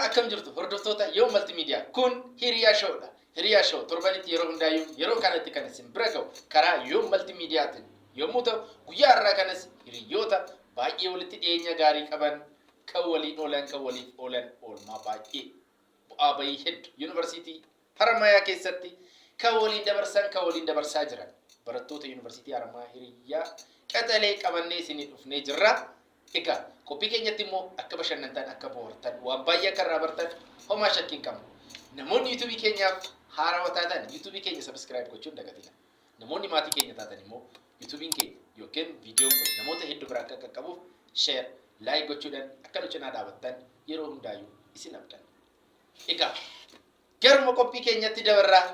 akkam jirtu hordoftoota yoo multimedia kun hiriyaa showdha. Hiriyaa show torbanitti yeroo hundaayyuu yeroo kanatti kan isin bira ga'u karaa yoo multimediaatiin yommuu ta'u guyyaa irraa kanas hiriyoota baay'ee walitti dhiyeenya gaarii qaban kan waliin oolan oolmaa baay'ee bu'aa bahii hedduu yuunivarsiitii Haramaayaa keessatti kan waliin dabarsaa jiran barattoota yuunivarsiitii Haramaayaa hiriyaa qaxalee qabannee isinii dhufnee jirra. Egaa qophii keenyatti immoo akka bashannantan akka bohaartan waan baay'ee akka irraa bartan homaa shakkiin qabna. Namoonni YouTube keenyaaf haarawaa taatan YouTube keenya subscribe gochuun dagatina. Namoonni maatii keenya taatan immoo YouTube keenya yookiin viidiyoon kun namoota hedduu bira akka qaqqabuuf share, like gochuudhaan akka nu cinaa dhaabattan yeroo hundaayyuu isin abdan. Egaa garuma qophii keenyatti dabarraa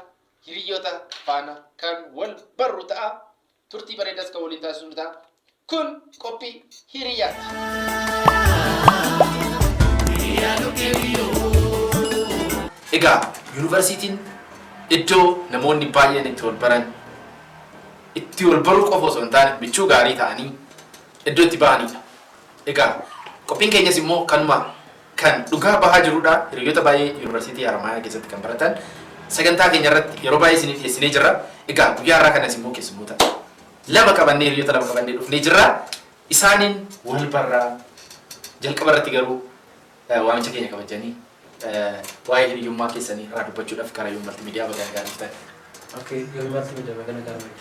hiriyoota faana kan wal barru ta'a. Turtii bareedaas kan waliin taasisnu ta'a. Kun kopi hiriyaat. Egaa yuunivarsiitiin iddoo namoonni baay'een itti wal baran, itti wal baruu qofa osoo hin taane michuu gaarii ta'anii iddoo itti bahanidha. Egaa qophiin keenyas immoo kanuma kan dhugaa bahaa jirudha. Hiriyoota baay'ee yuunivarsiitii Haramaayaa keessatti kan baratan sagantaa keenya irratti yeroo baay'ee isiniif dhiyeessinee jirra. Egaa guyyaa irraa kanas immoo keessummoota lama qabannee hiriyoota lama qabannee dhufnee jirra. Isaanin wal barraa jalqaba irratti garuu waamicha keenya kabajanii waa'ee hiriyyummaa keessanii irraa dubbachuudhaaf karaa yoo multimedia bagaan gaarii ta'e. Okay, yoo multimedia bagaan gaarii.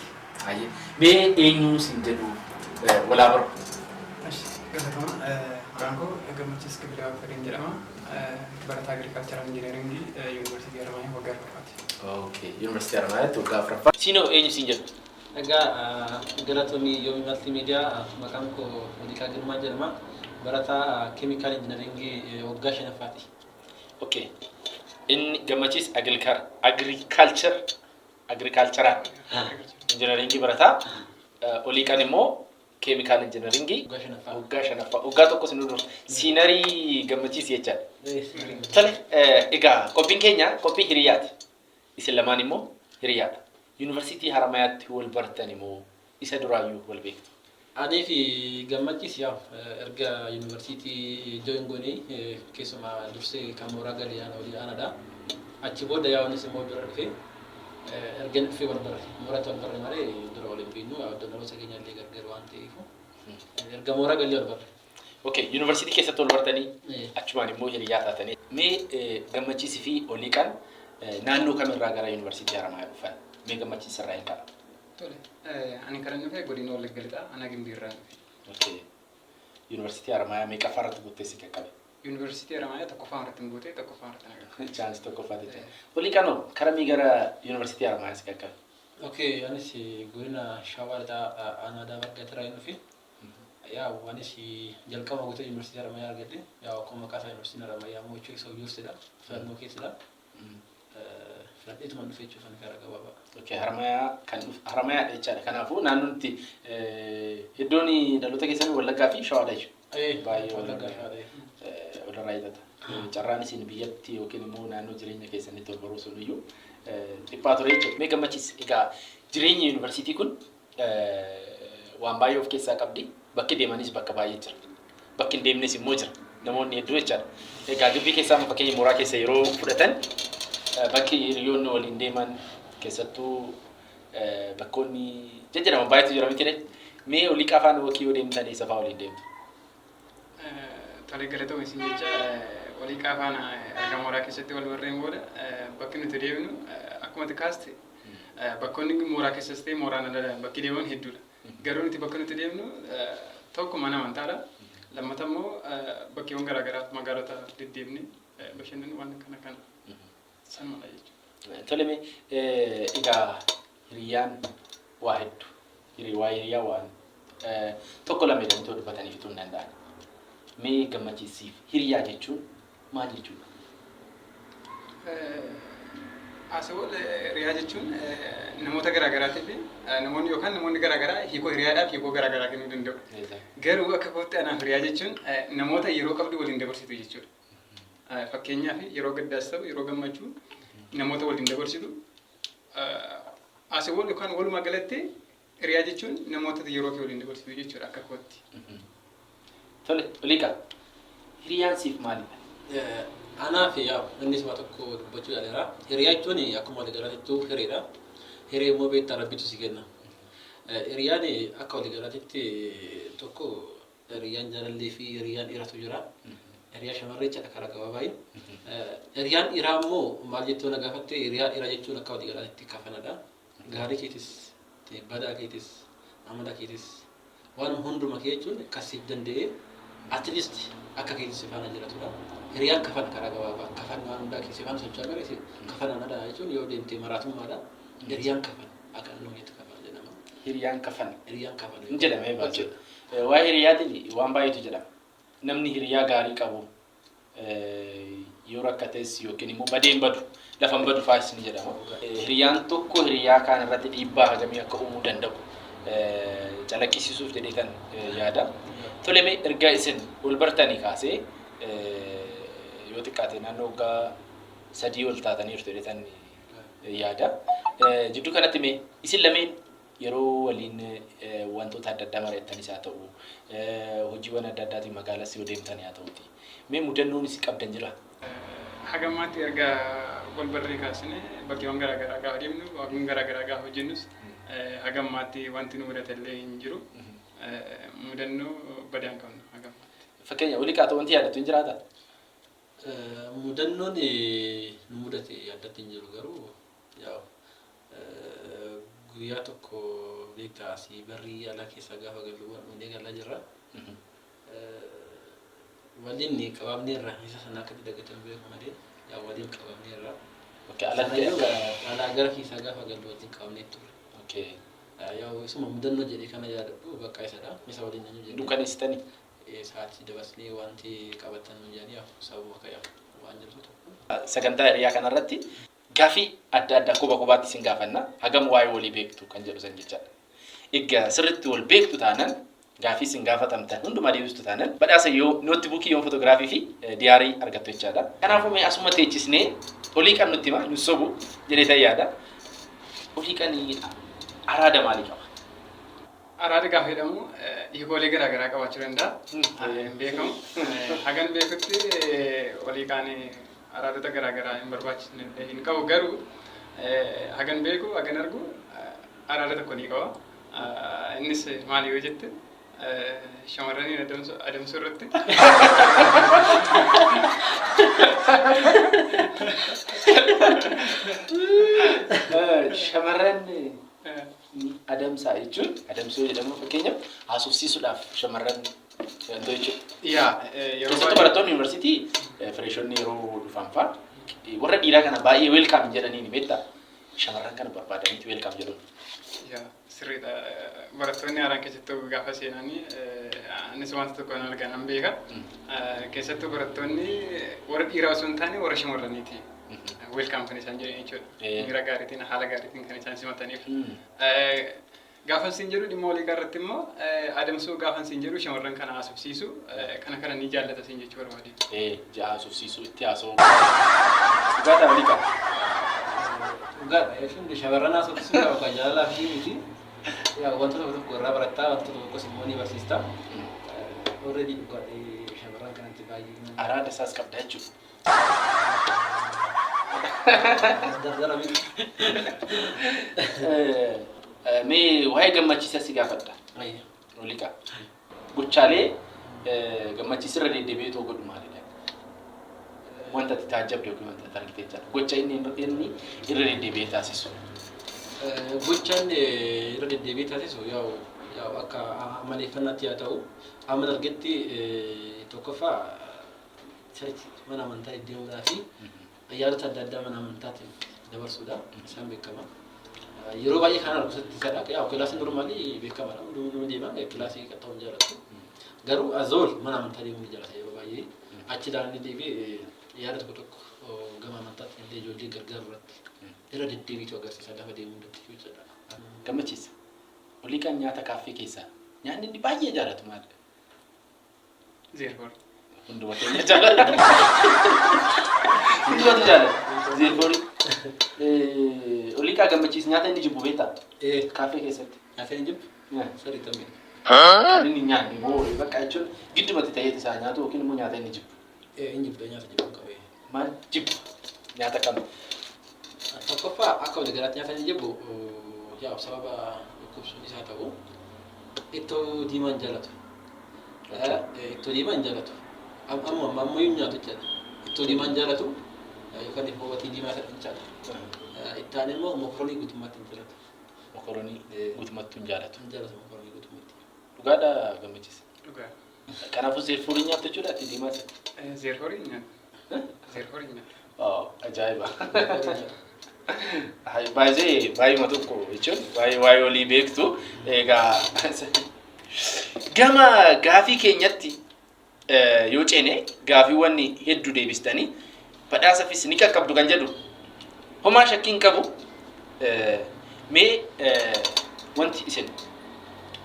Ayye. Mee eenyu siin jedhu walaa baru. Galatama Ranko gammachiis Kibilaa Fadin jedhama. Barataa Agricultural Engineering Yuunivarsiitii Haramaayaa waggaa afuraffaati. Okay, Yuunivarsiitii Haramaayaatti waggaa afuraffaa. Siinoo eenyu siin jedhu? Egaa galatoomii yoo multimedia maqaan koo Malikaa Girmaa jedhama. Barataa Chemical Engineering waggaa shanaffaati. Okay. Inni gammachiis Agricultural Engineering barataa oliiqan immoo Chemical Engineering waggaa shanaffaa. Waggaa tokko sin dura siinarii gammachiis jechaadha. Tole egaa qophiin keenya qophii hiriyaati. Isin lamaan immoo hiriyaadha. Yuunivarsiitii Haramaayaatti wal bartan immoo isa duraayyuu wal beektu. Ani fi gammachiis yaa erga yuunivarsiitii Joingoonii keessumaa dursee kan mooraa Galiyaana olii aanadha. Achi booda yaa wanis immoo bira dhufee erga dhufee wal barre mooraa wal barre malee dura wal hin beeknu dhaloota keenya illee gargar waan ta'eef erga mooraa Galii wal barre. Okay, yuunivarsiitii keessatti wal bartanii achumaan immoo hiriyaa taatanii. Mee gammachiisii fi oliiqan naannoo kamirraa gara yuunivarsiitii Haramaayaa dhufan? Mee gammachiisa irraa hin ta'a? Tole, ani kan dhufe godina Wallagga Lixaa, ana Gimbii irraa dhufe. Okay. Yuunivarsiitii Haramaayaa meeqaffaa irratti guuttee si qaqqabe? Yuunivarsiitii Haramaayaa tokkoffaa irratti hin guute, tokkoffaa irratti naqabe. Chaansii tokkoffaa jecha. Oliiqanoo karamii gara yuunivarsiitii Haramaayaa si qaqqabe? Okay, anis godina Shawaa Lixaa aanaa Bargaa Tiraa dhufe. Yaa wanis jalqaba guutuu yuunivarsiitii Haramaayaa argadhe. Yaa akkuma maqaa isaa yuunivarsiitiin Haramaayaa mo'achuu isa hojjechuudha. Filannoo keessadha. Fladheetuma dhufe jechuun gara gabaabaa. Okay, Haramaayaa jechaadha. Kanaafuu naannotti iddoon dhaloota keessanii Wallaggaa fi Shawaadha jechuudha. Baay'ee Wallaggaa walirraa hidhata. Carraan isin biyyatti yookiin immoo naannoo jireenya keessanitti wal baruu sun iyyuu dhiphaa ture jechuudha. Mee gammachiis egaa jireenyi yuunivarsiitii kun waan baay'ee of keessaa qabdi. Bakki deemanis bakka baay'ee jira. Bakki hin deemnes immoo jira. Namoonni hedduu jechaadha. Egaa gibbii keessaa fakkeenya mooraa keessa yeroo fudhatan bakki hiriyoonni waliin deeman keessattuu bakkoonni jajjaraman baay'eetu jira miti. Mee oliiqaa afaan wakii yoo deemtan eessa fa'aa waliin deemtu? Tole galatoomii isin jecha oliiqaa afaan erga mooraa keessatti wal barreen booda bakki nuti deemnu akkuma kaaste bakkoonni mooraa keessas ta'e mooraan ala bakki deeman hedduudha. Garuu nuti bakka nuti deemnu tokko mana amantaadha. Lammata immoo bakkeewwan garaagaraa magaalota deddeemne bashannanu waan kana. Sanuma jechuudha. Tole mee egaa hiriyaan waa hedduu hiriyaa waan tokko lama jedhamtoo dubbatanii fixuu hin danda'an. Mee gammachiisiif hiriyaa jechuun maal jechuudha? Asoo hiriyaa jechuun namoota garaagaraatiif namoonni garaagaraa hiikoo hiriyaadhaaf hiikoo garaagaraa kennuu danda'u. Garuu akka kootti anaaf hiriyaa jechuun namoota yeroo qabdu waliin dabarsitu jechuudha. Fakkeenyaaf yeroo gaddaas ta'u yeroo gammachuu namoota waliin dabarsitu. Asii yookaan walumaa galatti hiriyaa jechuun namoota yeroo kee waliin dabarsitu jechuudha akka kootti. Tole, oliiqaa hiriyaan siif maalidha? Anaa fi yaa innis waa tokko dubbachuu yaaleera. Hiriyaa jechuun akkuma waliigalaatittuu hiriidha. Hiree immoo beektaa rabbitu si kenna. Hiriyaan akka waliigalaatitti tokko hiriyaan jaalallee fi hiriyaan dhiiratu jira. Hiriyaa shamarree jedha karaa gabaabaayi. Hiriyaan dhiiraa immoo maal jettuu na gaafatte hiriyaa dhiiraa jechuun akka waliigalaatitti kafanadha. Gaarii keetis badaa keetis amala keetis waan hunduma kee jechuun akkasiif danda'ee at least akka keetis faana jiratudha. Hiriyaan kafana karaa gabaabaa kafan waan hundaa keessi faana socho'aa garee kafana nada jechuun yoo deemtee maraatummaadha. Hiriyaan kafana akka nuyitti kafana jedhama. Hiriyaan kafana. Hiriyaan kafana. Hin jedhamee baay'ee. Waa hiriyaatiin waan baay'eetu jedhama. Namni hiriyaa gaarii qabu yoo rakkates yookiin immoo badeen badu lafan badu faayis ni jedhama. Hiriyaan tokko hiriyaa kaan irratti dhiibbaa hagamii akka uumuu danda'u calaqqisiisuuf jedhee kan yaada. Tolemee ergaa isin ol bartanii kaasee yoo xiqqaate naannoo waggaa 3 ol taataniirtu jedhetan yaada. Jidduu kanatti mee isin lameen yeroo waliin wantoota adda addaa mari'attanis haa ta'u hojiiwwan adda addaatiin magaalas yoo deemtan haa ta'uti. Mee mudannoon isin qabdan jira? Hagammaatti erga wal barree kaasne bakkeewwan garaagaraa gaafa deemnu waan garaagaraa gaafa hojjennus hagammaatti wanti nu mudatallee hin jiru. Mudannoo badaan qabna hagammaatti. Fakkeenya walii kaata wanti yaadattu hin jiraata? Mudannoon nu mudate yaaddatti hin jiru garuu yaa guyyaa tokko beektaa asii barrii alaa keessa gaafa galuu hundee galaa jirra. Waliin qabamnee irra isa sana akka dagatan beeku malee yaa waliin qabamnee irra. Alaa gara keessa gaafa galuu waliin qabamnee turre. Yaa isuma mudannoo jedhee kana yaadadhu bakka isadha. Isa waliin nyaanyu jedhee. Dukkaneessitanii? Sa'aatii dabarsanii wanti qabatan jedhanii sababa akka yaa waan jirtu tokko. Sagantaa hiriyaa kanarratti gaafii adda addaa quba qubaatti isin gaafanna. Hagam waa'ee walii beektu kan jedhu san jechaadha. Egaa sirriitti wal beektu taanaan gaafii isin gaafatamtan hundumaa deebistu taanaan badhaasa yoo nootbuukii yoo fotoogiraafii fi diyaarii argattu jechaadha. Kanaafuu mee asuma teechisnee olii kan nutti hima nu sobu jedhee tayyaadha. Olii kan araada maalii qaba? Araada gaafa jedhamu hiikoolee garaagaraa qabaachuu danda'a. Hin beekamu. Hagan beekutti olii kaan araadota garaagaraa hin barbaachisne hin qabu garuu hagan beeku hagan argu araada tokko ni qaba. Innis maali yoo jette shamarraniin adamsuu irratti. Shamarran adamsaa jechuun adamsuu jedhamu fakkeenyaaf haasofsiisuudhaaf shamarran wantoota jechuudha. Keessattuu barattoonni yuunivarsiitii fireeshonni yeroo dhufan fa'a warra dhiiraa kana baay'ee weelkaam jedhanii ni beektaa shamarran kana barbaadaniitu weelkaam jedhu. Sirriidha. Barattoonni haaraan keessattuu gaafa seenanii anis wanta tokko hin argan hin beeka. Keessattuu barattoonni warra dhiiraa osoo hin taane warra shamarraniiti. Welcome kan isaan jedhanii jechuudha. Miira gaariitiin haala gaariitiin kan isaan simataniif. Gaafa isin jedhu dhimma walii irratti immoo adamsuu gaafa isin jedhu shamarran kana haasofsiisu kana ni jaallata isin jechuu barbaade. Haasofsiisuu itti haasoo. Dhugaadha walii qaba. Dhugaadha jechuun shamarran haasofsiisuu qaba kan jaalalaa fi miti. Wantoota tokko irraa barattaa wantoota tokkos immoo ni barsiista. Already dhugaadha shamarran kanatti baay'ee. Araada isaas qabda jechuudha. Mee waa'ee gammachiisa si gaafadha. Olika. Gochaalee gammachiisirra deddeebi'ee too godhu maalidha? Wanta ati taajjabde yookiin wanta ati argitee jira. Gocha inni irra deddeebi'ee taasisu. Gochaan irra deddeebi'ee taasisu yaa akka amaleeffannaatti haa ta'u amma argetti tokkoffaa mana amantaa deemuudhaa fi yaadota adda addaa mana amantaatiin dabarsuudha. Isaan beekama. Yeroo baay'ee kan argisiisu isadha. Yaa kilaasiin normaalii beekamaadha. Hunduu deemaa kilaasii qaxxaa'uun jaalatu. Garuu azool mana amantaa deemuun jaalata yeroo baay'ee. Achi daandii deebi'ee yaada tokko tokko gama amantaatiin illee ijoollee gargaaru irratti irra deddeebiitu agarsiisa lafa deemuu danda'u jechuudha. Gammachiisa. Olii kan nyaata kaaffee keessaa nyaanni inni baay'ee jaalatu maalidha? Zeerfoor. Hunduma keenya jaalata. Hundumatu jaalata. Zeerfoor. Olii kaa gammachiisa nyaata inni jibbu beektaa? Kaaffee keessatti. Nyaata inni jibbu? Sirrii tamee. Kan inni nyaanni moo bakka jechuun giddumatti ta'ee isaa nyaatu yookiin immoo nyaata inni jibbu? Inni jibbu nyaata jibbu qabee. Maal jibbu nyaata kam? Tokkoffaa akka wali galaatti nyaata hin jibbu yaa sababa dhukkubsuun isaa ta'u ittoo diimaa hin jaalatu. Ittoo diimaa hin jaalatu. Ammayyuu nyaatu jechuudha. Ittoo diimaa hin jaalatu yookaan immoo watii diimaa isa hin jaalatu. Ittaan immoo mokoroonii guutummaatti hin jaalatu. Mokoroonii guutummaatti hin jaalatu. Hin jaalatu mokoroonii guutummaatti. Dhugaadha gammachiisa. Dhugaa. Kanaafuu zeerfurii nyaattu jechuudha ati diimaa isa. Zeerforii nyaata. Zeerforii nyaata. Ajaa'iba. Baay'uma tokko jechuun waa'ee olii beektu egaa gama gaafii keenyatti yoo ceene gaafiiwwan hedduu deebistanii badhaasafis ni qaqqabdu kan jedhu homaa shakkiin qabu mee wanti isin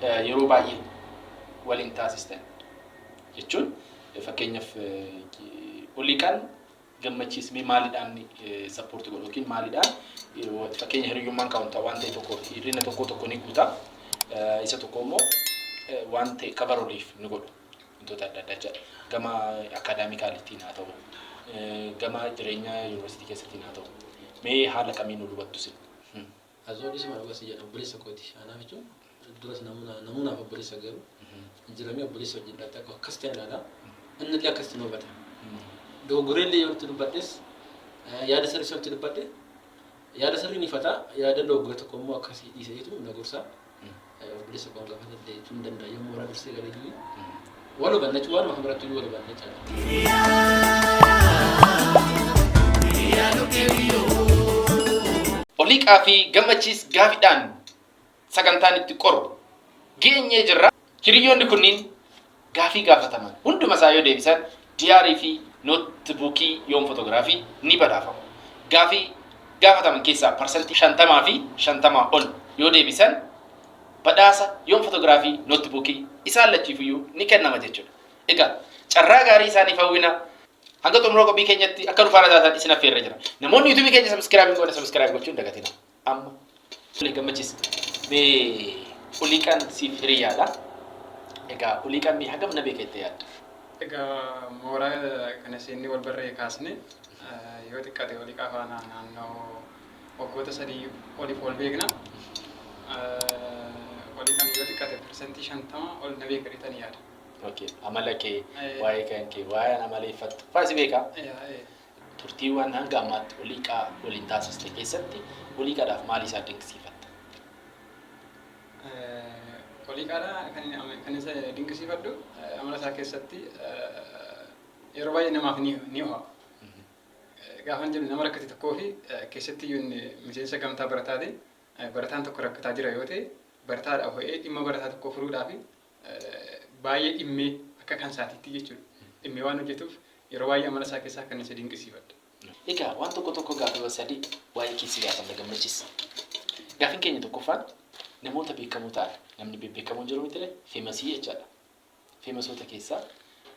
yeroo baay'ee waliin taasistan jechuun fakkeenyaaf oliiqaan gammachiismee maaliidhaan sappoortii godhu yookiin maaliidhaan fakkeenya hiriyyummaan kaawuntaa waan ta'e tokko hirrina tokko ni guuta isa tokko immoo waan ta'e kabaroliif ni godhu wantoota adda addaa jedha gama akaadaamikaalittiin haa ta'u gama jireenya yuunivarsiitii keessattiin haa ta'u mee haala kamiin nu hubattu sin. Azoodis ma dhugasi jedha obboleessa kooti anaaf jechuun duras namuunaaf obboleessa garuu jiramee obboleessa wajjin dhatta akkas ta'edha inni illee akkasitti nu hubata. Dogoreellee yoo itti dubbadhes yaada sirrii yoo itti dubbadhe yaada sirrii ni fata yaada dogoggore tokko immoo akkasii dhiisee jechuun na gorsa obboleessa koo gaafata illee jechuun danda'a yommuu mooraa dursee galee jiru wal hubanna jechuun waan mahammaratti iyyuu wal hubanna jechuudha. Oliiqaa fi gammachiis gaafiidhaan sagantaan itti qoru geenyee jirra. Hiriyoonni kunniin gaafii gaafataman hunduma isaa yoo deebisan diyaarii fi nootbuukii yoom fotoogiraafii ni badhaafamu. Gaafii gaafataman keessaa parsantii 50 fi 50 ol yoo deebisan badhaasa yoom fotoogiraafii nootbuukii isaan lachiifiyyuu ni kennama jechuudha. Egaa carraa gaarii isaaniif hawwina. Hanga xumura qophii keenyatti akka dhufaana taatan isin affeerra jira. Namoonni YouTube keenya subscribe gochuun dagatina. Amma gammachiis mee oliiqaan siif hiriyaadha. Egaa oliiqaan mee hagam na beekette yaadda? Egaa mooraa kana seenni wal barree kaasne yoo xiqqaate oliiqaa faana naannoo waggoota 3 oliif wal beekna. Oliiqaan yoo xiqqaate parsantii 50 ol na beekariitanii yaada. Okay, amala kee waa'ee kan kee waa'ee amaleeffattu faasi beekaa? Turtiiwwan hanga ammaatti oliiqaa waliin taasiste keessatti oliiqaadhaaf maal isaa dinqisiifatta? Oliiqaadhaa kan isa dinqisiifadhu amala isaa keessatti yeroo baay'ee namaaf ni ho'a. Gaafa jennu nama rakkate tokkoo fi keessatti iyyuu miseensa gamtaa barataati barataan tokko rakkataa jira yoo ta'e barataadhaa ho'ee dhimma barataa tokkoo furuudhaaf baay'ee dhimmee akka kan saatiitti jechuudha. Dhimmee waan hojjetuuf yeroo baay'ee amala isaa keessaa kan isa dinqisiifadhu. Egaa waan tokko gaafii sadii waa'ee keessi gaafanna gammachiisa. Gaafiin keenya tokkoffaan namoota beekamoo ta'an namni beekamoon jiru miti feemasii jechaadha. Feemasoota keessaa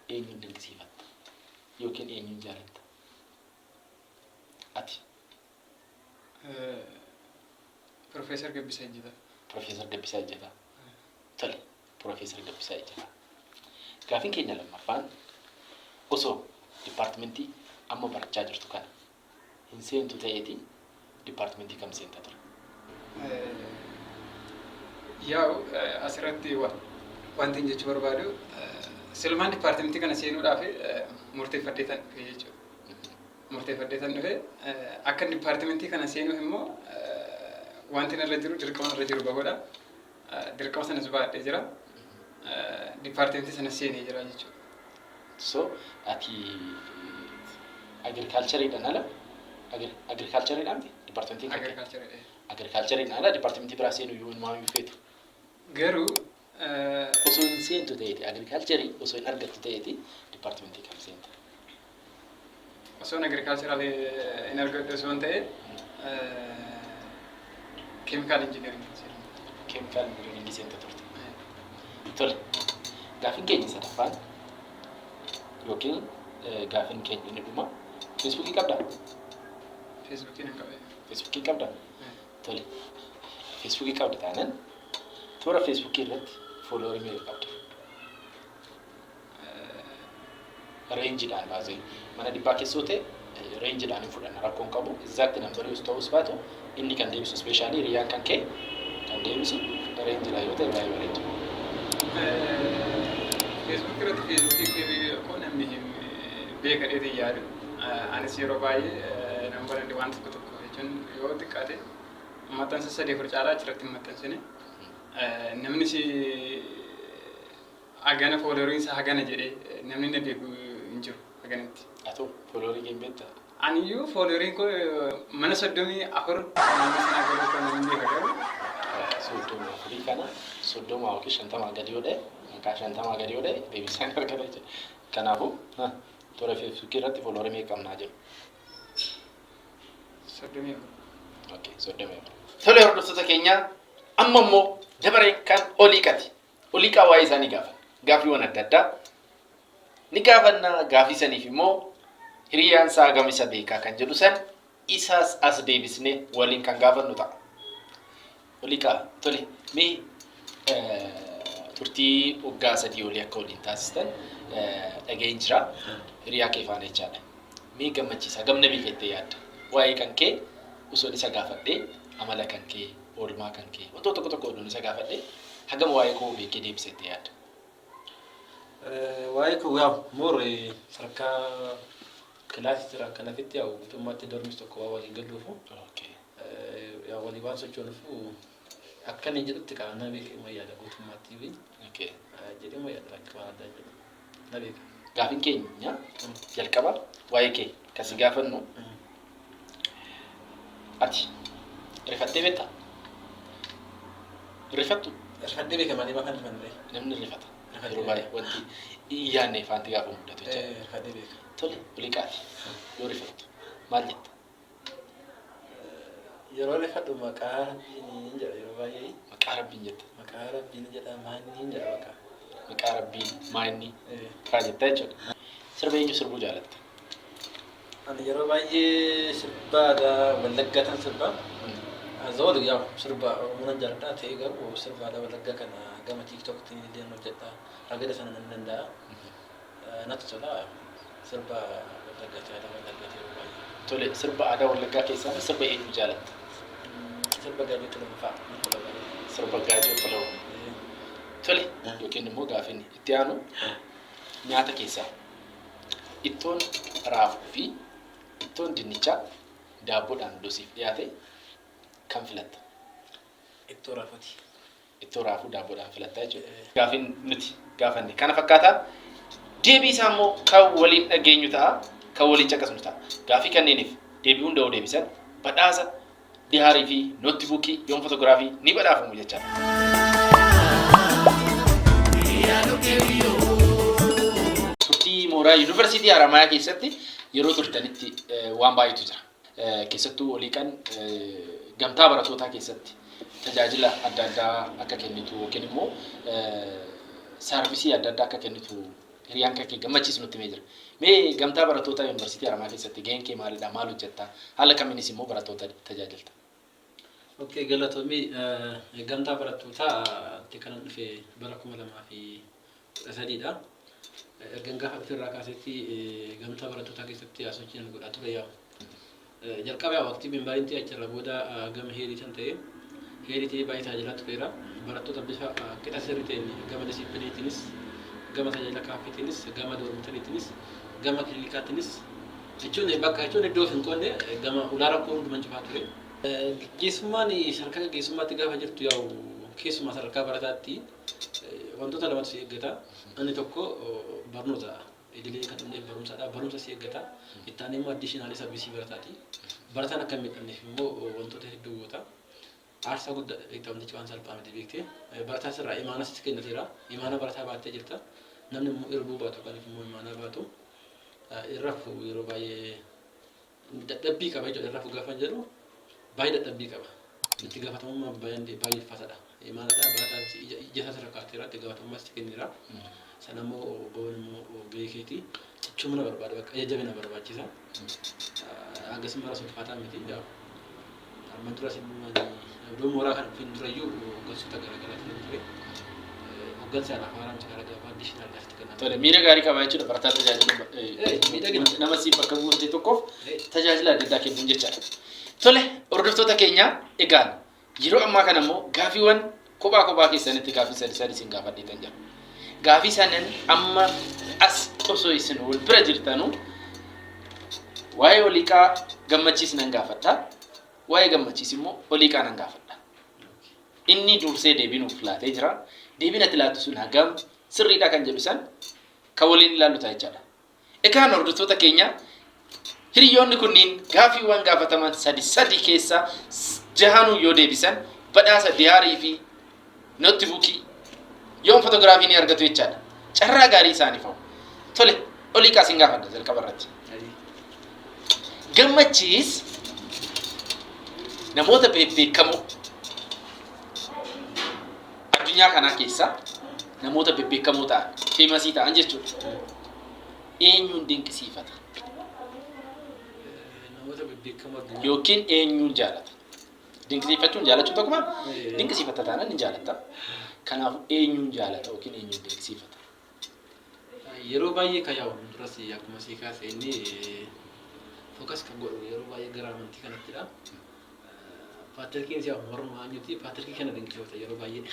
eenyuun dinqisiifatta yookiin eenyuun jaalatta? Ati? Profeesar Gabbisaa Ejjetaa. Profeesar Gabbisaa Ejjetaa. Tole, Profeesar Gabbisaa Ejjetaa. Gaafiin keenya lammaffaan osoo dipaartimentii amma barachaa jirtu kana hin seentu ta'eeti dipaartimentii kam seenta ture? Yaa'u asirratti wanti jechuu barbaadu silumaan dipaartimentii kana seenuudhaaf murteeffadheetan dhufe jechuudha. Murteeffadheetan dhufe akka dipaartimentii kana seenuuf immoo wanti irra jiru dirqama irra jiru bahuudha. Dirqama sanas baadhee jira. Dipaartimentii sana seenee jira jechuudha. So ati agricultureedhaan ala agricultureedhaan dipaartimentii kan agricultureedhaan ala dipaartimentii biraa seenuu yoo maal feetu? Garuu osoo hin seentu ta'eeti agriculturii osoo hin argattu ta'eeti dipaartimentii kam seenta? Osoo agricultural hin argadhu osoo hin ta'e chemical engineering seenta. Chemical engineering seenta turte. Tole, gaafiin keenya sadaffaan yookiin gaafiin keenya inni dhuma feesbuukii qabdaa? Feesbuukii hin qabu. Feesbuukii qabdaa? Tole, feesbuukii qabda taanaan toora feesbuukii irratti fooloorii meeqa qabda? Reenjiidhaan baasee mana dhibbaa keessoo ta'e reenjiidhaan hin fudhanna rakkoon qabu exact nambarii osoo ta'us baatu inni kan deebisu specially hiriyaan kan kee kan deebisu reenjiidhaan yoo ta'e baay'ee bareeda. Facebook irratti Facebook akkoo namni hin beekadheeti yaadu anis yeroo baay'ee nambaraan waan tokko jechuun yoo xiqqaate maxxansa sadii fur caalaa achirratti maxxansine namni si hagana fooloorii isaa hagana jedhee namni na beeku hin jiru haganatti. Atu fooloorii keenya beektaa? Aniyyuu foolooriin koo mana 34 nama sana garuu kan namni beekamu. Soddoma afurii kana soddoma yookiin 50 gadi yoo ta'e maqaa 50 gadi yoo ta'e deebisaan argata jechuudha. Kanaafuu toora Facebook irratti fooloorii meeqa qabnaa jiru? 34. Okay, 34. Tole hordoftoota keenya amma immoo dabareen kan oliiqati. Oliiqaa waa'ee isaanii gaafa. Gaaffiiwwan adda addaa ni gaafanna. Gaaffii saniif immoo hiriyaan isaa gamisa beekaa kan jedhu san isaas as deebisnee waliin kan gaafannu ta'a. Oliiqaa tole mee turtii waggaa 3 olii akka waliin taasistan dhaga'een jira. Hiriyaa kee faana jechaadha. Mee gammachiisa gamna beekettee yaadda? Waa'ee kan kee osoo isa gaafadhee amala kan kee oolmaa kan kee wantoota tokko tokko isa gaafadhee hagam waa'ee koo beekee deebisettee yaadda? Waa'ee koo yaa moore sarkaa kilaasii jira kanafitti yaa guutummaatti dormis tokko waa waliin galuufu. Okay. Yaa walii waan sochoonufu akka inni jedhutti qaama beekee ma yaada guutummaatti wi. Okay. Jedhee ma yaada akka waan addaa jedhu. Na beeka. Gaaffiin keenya jalqaba waa'ee kee kasi gaafannu. Ati rifattee beektaa? Rifattu? Rifattee beeka malee makaan rifannee. Namni rifata. Yeroo baay'ee wanti iyyaannee faanti gaafa mudatu jechuudha. Rifattee beeka. Tole Oliiqaati yoo rifattu maal jetta? Yeroo rifadhu maqaa rabbiin jedha yeroo baay'ee. Maqaa rabbiin jetta. Maqaa rabbiin jedha maanni jedha maqaa. Maqaa rabbiin maanni faa jettaa jechuudha. Sirba eenyu sirbuu jaalatta? Ani yeroo baay'ee sirbaadha Wallaggaatan sirba. Zoolu yaa sirba Oromoon jaalladha ta'ee garuu sirbaadha Wallaggaa kana gama TikToktti illee hojjedha. Ragada sana nan danda'a. Natti tola sirba Wallaggaati yeroo baay'ee. Tole sirba aadaa Wallaggaa keessaa sirba eenyu jaalatta? Sirba Gaajoo Tulumfaa. Sirba Gaajoo Tulumfaa. Tole yookiin immoo gaaffiin itti aanu nyaata keessaa ittoon raafuu fi ittoon dinnichaa daabboodhaan dosiif dhiyaate kan filatta? Ittoo raafuuti. Ittoo raafuu daabboodhaan filatta jechuudha. Gaaffiin nuti gaafanne kana fakkaata. Deebii isaa immoo kan waliin dhageenyu ta'a, kan waliin caqasnu ta'a. Gaaffii kanneeniif deebii hunda deebisan badhaasa dihaarii fi nootbuukii yoon fotoogiraafii ni badhaafamu jechaadha. Turtii mooraa yuunivarsiitii Haramayaa keessatti yeroo turtanitti waan baay'eetu jira. Keessattuu Oliiqaan gamtaa barattootaa keessatti tajaajila adda addaa akka kennitu yookiin immoo saarvisii adda addaa akka kennitu hiriyaan kee gammachiisu nutti himee jira. Mee gamtaa barattootaa yuunivarsiitii Haramayaa keessatti gaheen kee maalidha? Maal hojjetta? Haala kamiinis immoo barattoota tajaajilta? Okay, galatoomii gamtaa barattootaa kanan dhufe bara 2013dha. Ergan gaafa ofirraa kaasetti gamtaa barattootaa keessatti sochiin godhaa ture yaa. Jalqaba waqtii bimbaalinti achirra booda gama heeriitiin ta'e heeriitii baay'ee tajaajilaa tureera. Barattoota bifa qixa sirrii ta'een gama disiipiliitiinis gama tajaajila kaaffiitiinis gama doormitariitiinis gama kiliinikaatiinis jechuun bakka jechuun iddoo hin qonne gama ulaa rakkoo hundumaan cufaa ture. Geessummaan sadarkaa gaggeessummaatti gaafa jirtu yaa'u keessumaa sadarkaa barataatti wantoota lamatu si eeggata. Inni tokko barnoota idilee kan hundee barumsaadha. Barumsa si eeggata. Itti aanee immoo addiishinaali sarvisii barataati. Barataan akka hin miidhamneef immoo wantoota hedduu goota. Aarsaa guddaa eegdamtichi waan salphaa miti beektee. Barataa sirraa imaana sitti kennateera. Imaana barataa baattee jirta. Namni immoo irbuu baatu kan immoo imaana baatu. Irrafu yeroo baay'ee dadhabbii qaba jechuudha. Irrafu gaafa jedhu baay'ee dadhabbii qaba. Itti gaafatamummaa baay'ee ulfaataadha. Imaanadha barataan ija isaa sadarkaateera itti gaafatamummaa sitti kenneera. Sana immoo boon immoo beekeeti. Cichumna barbaada bakka jajjabina barbaachisa. Akkasuma rasul ulfaataa miti. Amma dura iddoo mooraa kana fin durayyuu gosoota garaagaraatu ture. hoggansa afaan amaaraa gaafa additional gaafte kana. Tole miira gaarii qabaa jechuudha barataa tajaajilu nama si bakka buutee tokkoof tajaajila adda addaa kennuun jechaadha. Tole hordoftoota keenya egaan yeroo ammaa kana immoo gaafiiwwan kophaa keessanitti gaafii sadii isin gaafadheetan jira. Gaafii sanan amma as osoo isin wal bira jirtanu waa'ee Oliiqaa Gammachiis nan gaafadha. Waa'ee Gammachiis immoo Oliiqaa nan gaafadha. Inni dursee deebii nuuf laatee jira. Deebiin ati laattu sun hagam sirriidha kan jedhu san kan waliin ilaallu ta'a jechaadha. Egaan hordoftoota keenya hiriyoonni kunniin gaafiiwwan gaafataman sadii keessa jahanuu yoo deebisan badhaasa diyaarii fi nootbuukii yoon fotoogiraafii ni argatu jechaadha. Carraa gaarii isaaniif hawwa. Tole Oliiqaa sin gaafadha jalqaba irratti. Gammachiis namoota beekamoo addunyaa kanaa keessa namoota beekamoo ta'an feemasii ta'an jechuudha. Eenyuun dinqisiifata? Namoota beekamoo yookiin eenyuun jaalata? Dinqisiifachuun jaalachuun tokkuma dinqisiifata taanaan ni jaalatta. Kanaafuu eenyuun jaalata yookiin eenyuun dinqisiifata? Yeroo baay'ee kayaa'u duras akkuma sii kaasee inni fokas kan godhu yeroo baay'ee gara amantii kanattidha. Paatrikiin siyaa mormaa nyuti Paatrikii kana dinqisiifata yeroo baay'ee.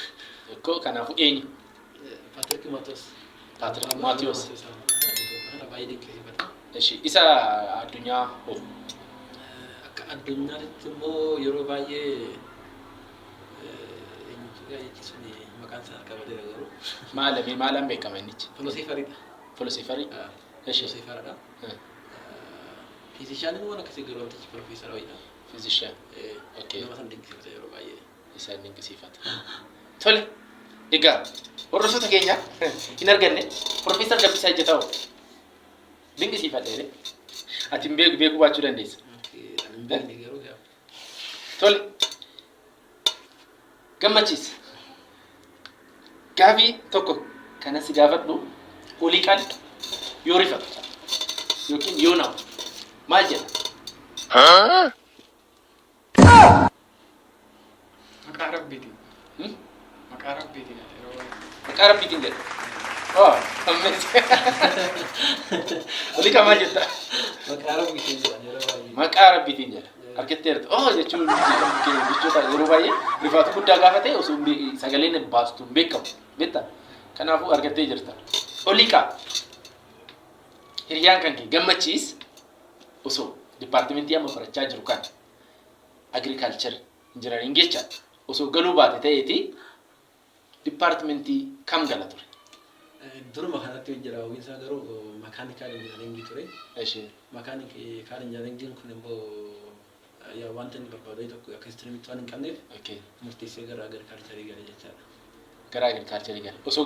Koo kanaafuu eenyu? Paatrik Maatiyoos. Paatrik Maatiyoos. Kana baay'ee dinqisiifata. Isa addunyaa hoo? Akka addunyaatti immoo yeroo baay'ee sun maqaan isaa qabatee garuu maalaan beekama innichi? Filoosoofariidha. Filoosofarii? Filoosofaradha. Fiizishaan immoo akkasii garuu amtichi Piroofeesara wayidha. Fiizishaan? Okay. Nama san dinqisiifata yeroo baay'ee. Isaan dinqisiifata. Tole egaa hordoftoota keenya hin arganne Piroofeesar Gabbisaa Ejjetaa dinqisiifatee ati beekuu baachuu dandeessa. Hin beekne garuu gaa. Tole Gammachiis gaafii tokko kanas gaafadhu Oliiqaan yoo rifatu yookiin yoo na'u maal jedha? Maqaa Rabbiitiin. Maqaa Rabbiitiin. Maqaa Rabbiitiin jedha. Ammees. Oliiqaa maal jetta? Maqaa Rabbiitiin jedha yeroo baay'ee. Maqaa Rabbiitiin jedha. Argitteerta. Jechuun jechoota yeroo baay'ee rifaatu guddaa gaafa ta'e osoo sagaleen baastu hin beekamu. Beektaa? Kanaafuu argattee jirta. Oliiqaa hiriyaan kan kee Gammachiis osoo dipaartimentii amma barachaa jiru kan agriikaalchar injinariin jecha osoo galuu baate ta'eeti dipaartimentii kam gala ture? Duruma kanatti jira hawwiinsaa garuu makaanikaal injinariingii ture. Makaanikaal injinariingiin kun immoo wanta inni barbaadu tokko akka istiriimitti waan hin qabneef murteessee gara agriikaalcharii gala jechaadha. Gara agriikaalcharii gala. Osoo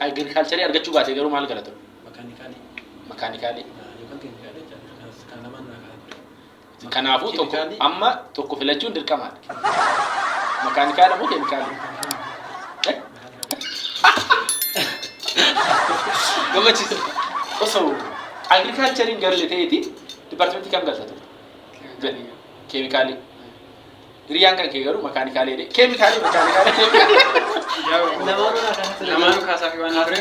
agriikaalcharii argachuu baate garuu maal gala ture? Makaanikaalii. Makaanikaalii. Yookaan keemikaalii jechaadha. Kan lamaan naa kana ture. Kanaafuu tokko amma tokko filachuun dirqamaadha. Makaanikaala moo keemikaalii? Gammachiis osoo agriikaalchariin galle ta'eeti dipaartimentii kam galta ture? Keemikaalii. Hiriyaan kan kee garuu makaanikaalii. Keemikaalii. Lamaanuu kaasaa fi waan ture.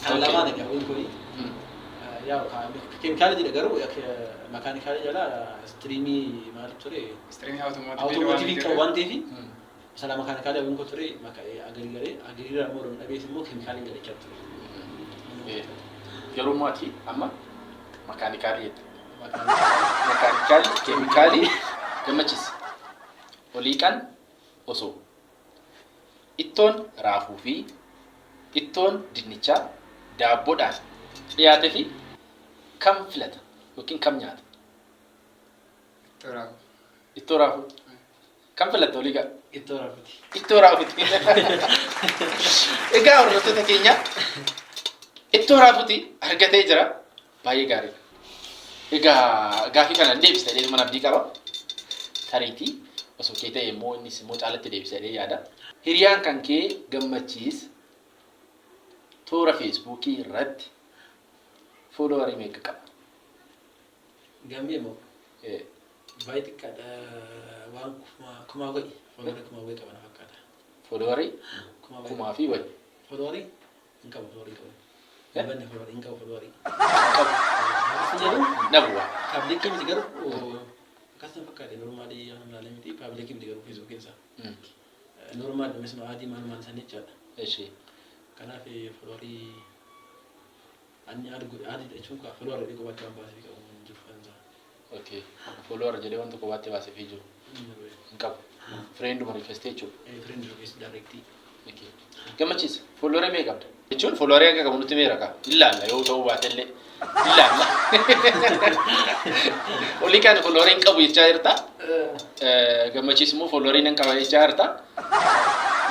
Kan lamaan egaa wal kuni. Keemikaalii jedha garuu makaanikaalii jala istiriimii maal ture? Istiriimii awutomootiivii qabu waan ta'eef sana makaanikaalii wal ture agriiraa moo dhabees immoo keemikaalii galechaa ture. Yeroo mootii amma makaanikaalii jedha. Makaanikaalii, keemikaalii, Gammachiis. Oliiqaan osoo ittoon raafuu fi ittoon dinnichaa daabboodhaan dhiyaate fi kam filata yookiin kam nyaata? Ittoo raafuu. Kam filatta Oliiqaa? Ittoo raafuuti. Ittoo raafuuti. Egaa hordoftoota keenya ittoo raafuuti argatee jira. Baay'ee gaariidha. Egaa gaafii kana deebisee mana abdii qaba. Tariitii osoo kee ta'e immoo innis immoo caalatti deebisee yaada. Hiriyaan kan kee Gammachiis toora Feesbuukii irratti fooloowarii meeqa qaba? Gambee moo? Baay'ee xiqqaadha. Waan kumaa godhi fooloowarii kumaa godhi qabana fakkaata. Followerii kumaa fi wayi. Followerii hin qabu followerii qabu. Banne followerii hin qabu followerii. Nabuwa. Public miti garuu akkasuma fakkaate normaalii ilaalee miti public miti garuu Facebook keessa. Normaal misuma adii maal san jechaadha. Eshi. Kanaaf followerii ani adii jechuun ka followerii dhiqoo baachaa baasee qabu jiru fansa. Okay. Follower jedhee wanta qobaatti baasee fi jiru. Hin qabu. Friend manifestee jechuudha. Friend request directly. Okay. Gammachiisa. Follower meeqa qabda? Jechuun follower akka qabu nuti meeqa qaba? Ilaalla yoo ta'uu baate illee ilaalla. Olii kan follower hin qabu jechaa jirta. Gammachiisa immoo follower hin qaba jechaa jirta.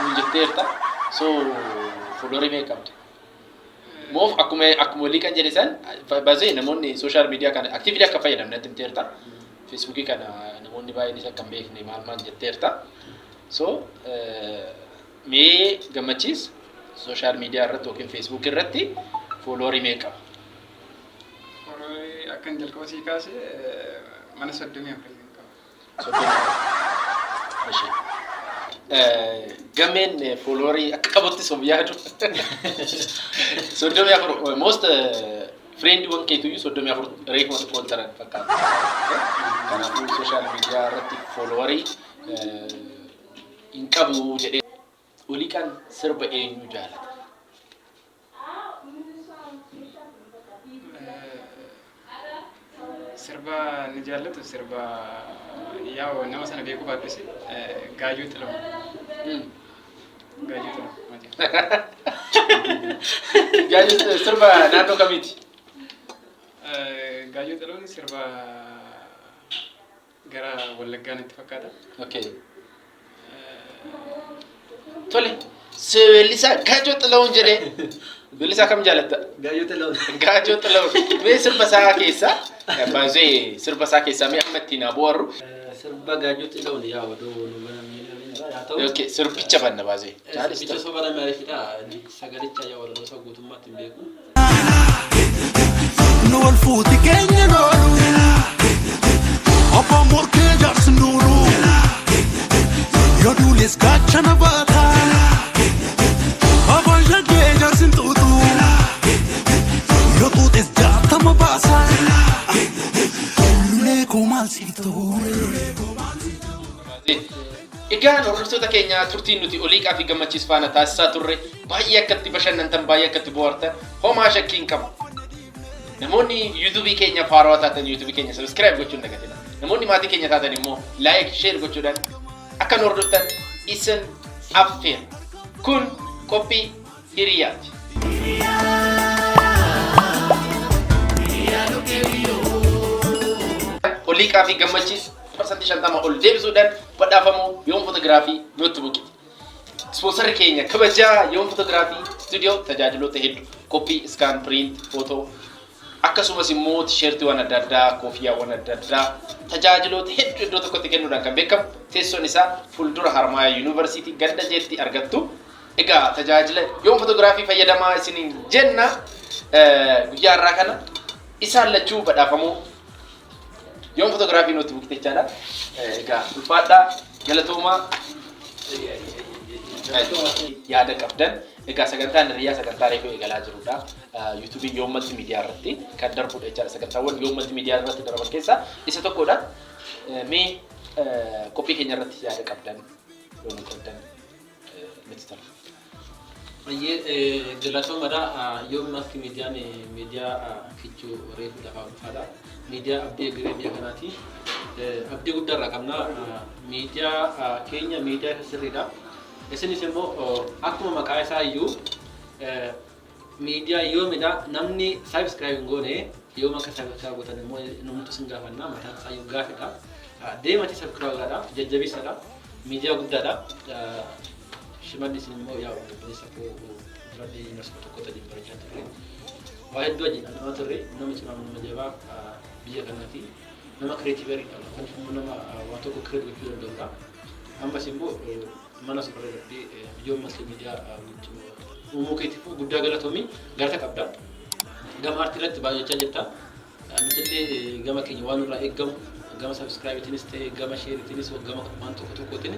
Nuun jettee jirta. So follower meeqa qabda? Moof akkuma olii kan jedhe san baay'ee namoonni social media kana actively akka fayyadamne natti himteerta. Facebook kana namoonni baay'een isa kan beekne maal jetteerta. So mee gammachiis social media irratti yookiin Facebook irratti follower meeqa qaba? Follower akkan jalqaba sii kaasee mana 34 qaba. 34. Gameen follower akka qabutti som yaadu. 34 most friend one keetu yu 34 reekuma sponsor fakkaata. Kanaafuu social media irratti follower hin qabu jedhee olii kan sirba eenyu jaalata? Sirba ni jaallatu sirba yaa nama sana beeku baadhisi Gaayoo Xilahuun. Gaayoo Xilahuun. Gaayoo sirba naannoo kamiiti? Gaayoo Xilahuun sirba gara Wallaggaan itti fakkaata. Okay. Tole. Weellisaa Gaayoo Xilahuun jedhee weellisaa kam jaalatta? Gaayoo Xilahuun. Gaayoo Xilahuun. Mee sirba isaa keessa baay'ee sirba isaa keessa mee amma ittiin aboorru? Sirba Gaayoo Xilahuun yaa odoo nu mana yaa ta'u. Okay, sirbicha banna baay'ee. Sirbicha soo bara maaliifidha? Sagalicha yaa wala osoo guutummaatti hin beeku. Nu wal fuuti keenya noolu. Obbo Morkee jaarsi nuuru. Yoo duules gaachana baata. Obbo Shaggee jaarsi tuutu. Yoo tuutes jaatama baasa. Lulee koomaal siif ta'uure. Egaan hordoftoota keenya turtiin nuti Oliiqaa fi Gammachiis faana taasisaa turre baay'ee akkatti bashannantan baay'ee akkatti bohaartan homaa shakkii hin qabu. Namoonni YouTube keenya faarawaa taatan YouTube keenya subscribe gochuun dagatina. Namoonni maatii keenya taatan immoo like share gochuudhaan akka nu hordoftan isin affeera. Kun qophii hiriyaati. Oliiqaa fi Gammachiis percentage 50 ol deebisuudhaan badhaafamuu yoom fotograafii nutti buqiti. Sponsor keenya kabajaa yoom fotograafii studio tajaajiloota hedduu copy scan print photo akkasumas immoo t-shirtiiwwan adda addaa koofiyaawwan adda addaa tajaajiloota hedduu iddoo tokkotti kennuudhaan kan beekamu teessoon isaa fuuldura Harmaaya University ganda jeetti argattu. Egaa tajaajila yoom fotograafii fayyadamaa isiniin jenna guyyaa irraa kana isaan lachuu badhaafamuu yoom fotograafii nutti buqite jechaadha. Egaa ulfaadhaa galatoomaa yaada qabdan. Egaa sagantaan hiriyaa sagantaa reefuu eegalaa jirudha. YouTube yoom multimedia irratti kan darbudha jechaadha. Sagantaawwan yoom multimedia irratti darban keessaa isa tokkodha. Mee qophii keenya irratti yaada qabdan yoom qabdan nutti tolu. Baay'ee galatoomaadha. Yoom multimediaan miidiyaa fichuu reefuu lafaa dhufaadha. Miidiyaa abdii egeree biyya kanaati. Abdii guddaa irraa qabna. Miidiyaa keenya miidiyaa sirriidha. Isinis immoo akkuma maqaa isaa iyyuu miidiyaa yoomidha. Namni subscribe hin goone yoom akka subscribe gootan immoo namtu sin gaafanna. Mataan isaa iyyuu gaafidha. Deemati subscribe godhaa jajjabeessadha. Miidiyaa guddaadha. Shimalli isin immoo yaa bilisa koo duratti yuunivarsiitii tokko ta'ee barachaa turre. Waa hedduu wajjin nama turre nama cimaa nama jabaa biyya kanaati. Nama kireetiiveridha. Kan nama waan tokko kireet gochuu danda'udha. Ammas immoo mana suuraa irratti yoom multimedia uumuu keetiif guddaa galatoomii galata qabda. Gama aartii irratti baay'achaa jirta. Nutillee gama keenya waan irraa eeggamu gama subscribe-tiinis ta'e gama share-tiinis gama waan tokko tokkootiin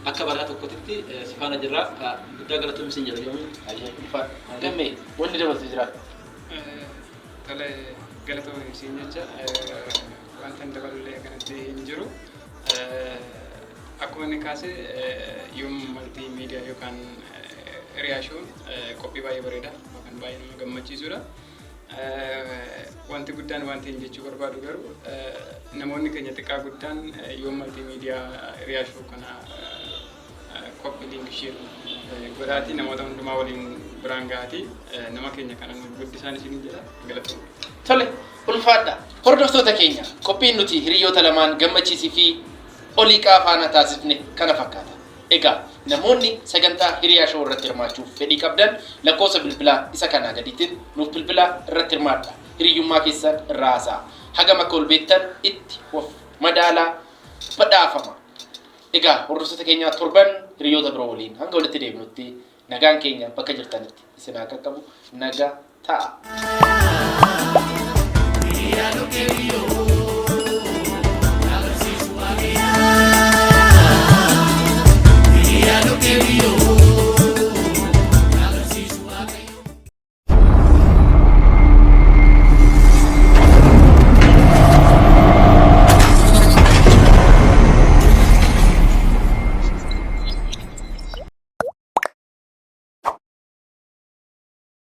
akka baraa tokkotti si faana jirra guddaa galatoomii sin jedhu yoomuu Ayyee gammee wanni dabaltu jira. Tole galatoomii siin jecha wanta dabalullee kanatti hin jiru. Akkuma inni kaase yoom maltiimiidiyaa yookaan hiriyaashoon qophii baay'ee bareeda yookaan baay'ee nama gammachiisudha. Wanti guddaan wanti hin jechuu barbaadu garuu namoonni keenya xiqqaa guddaan yoom maltiimiidiyaa hiriyaashoo kana qophii linkishee godhaatii namoota hundumaa waliin biraan gahaatii nama keenya kana nu guddisaan isin jedha galatoomii. Tole ulfaadha. Hordoftoota keenya qophiin nuti hiriyoota lamaan gammachiisii fi oliiqaa faana taasifne kana fakkaata. Egaa namoonni sagantaa hiriyaa shoo irratti hirmaachuuf fedhii qabdan lakkoofsa bilbilaa isa kanaa gadiitiin nuuf bilbilaa irratti hirmaadha. Hiriyyummaa keessan irraa haasa'a. Hagam akka ol beektan itti of madaalaa badhaafama. Egaa hordoftoota keenyaa torban hiriyoota biroo waliin hanga walitti deebinutti nagaan keenya bakka jirtanitti isin haa qaqqabu nagaa ta'a.